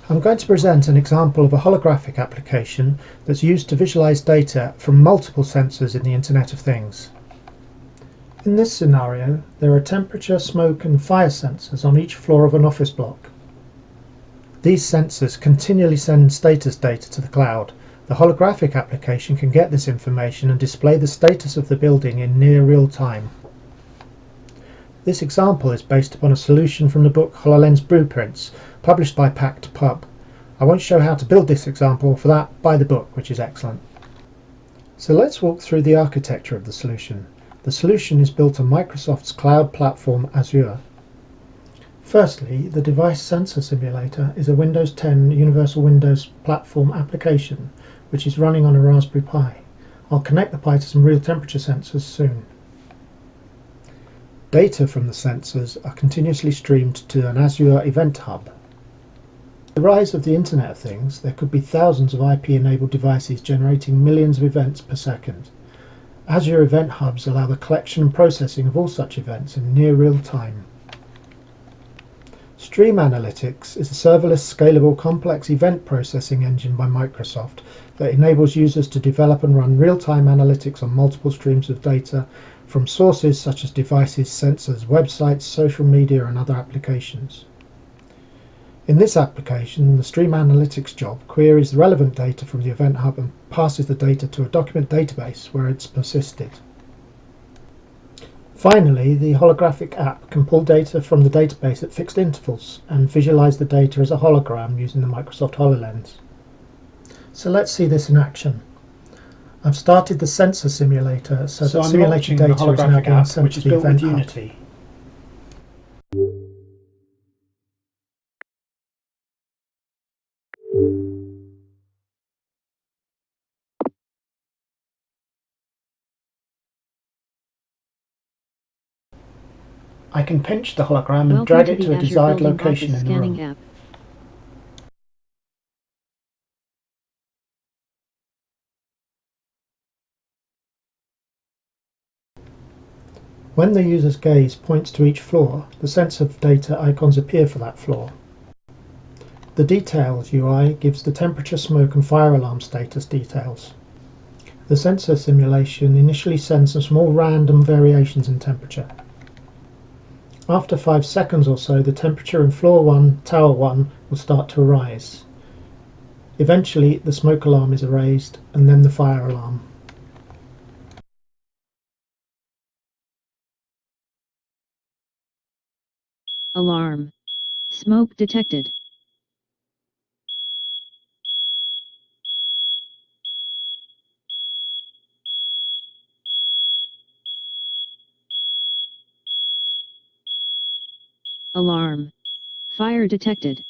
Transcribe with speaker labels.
Speaker 1: I'm going to present an example of a holographic application that's used to visualize data from multiple sensors in the Internet of Things. In this scenario, there are temperature, smoke and fire sensors on each floor of an office block. These sensors continually send status data to the cloud. The holographic application can get this information and display the status of the building in near real time. This example is based upon a solution from the book HoloLens Blueprints, published by Pact-Pub. I won't show how to build this example. For that, buy the book, which is excellent. So let's walk through the architecture of the solution. The solution is built on Microsoft's cloud platform Azure. Firstly, the device sensor simulator is a Windows 10 Universal Windows Platform application which is running on a Raspberry Pi. I'll connect the Pi to some real temperature sensors soon. Data from the sensors are continuously streamed to an Azure Event Hub. With the rise of the Internet of Things, there could be thousands of IP-enabled devices generating millions of events per second. Azure Event Hubs allow the collection and processing of all such events in near real time. Stream Analytics is a serverless, scalable, complex event processing engine by Microsoft that enables users to develop and run real-time analytics on multiple streams of data from sources such as devices, sensors, websites, social media and other applications. In this application, the Stream Analytics job queries the relevant data from the Event Hub and passes the data to a document database where it's persisted. Finally, the holographic app can pull data from the database at fixed intervals and visualize the data as a hologram using the Microsoft HoloLens. So let's see this in action. I've started the sensor simulator so that simulated data is now being sent to the Event Hub. Unity. I can pinch the hologram and drag it to a desired location in the room. When the user's gaze points to each floor, the sensor data icons appear for that floor. The Details UI gives the temperature, smoke and fire alarm status details. The sensor simulation initially sends some small random variations in temperature. After 5 seconds or so, the temperature in floor 1, tower 1 will start to rise. Eventually, the smoke alarm is erased and then the fire alarm.
Speaker 2: Alarm. Smoke detected. Alarm. Fire detected.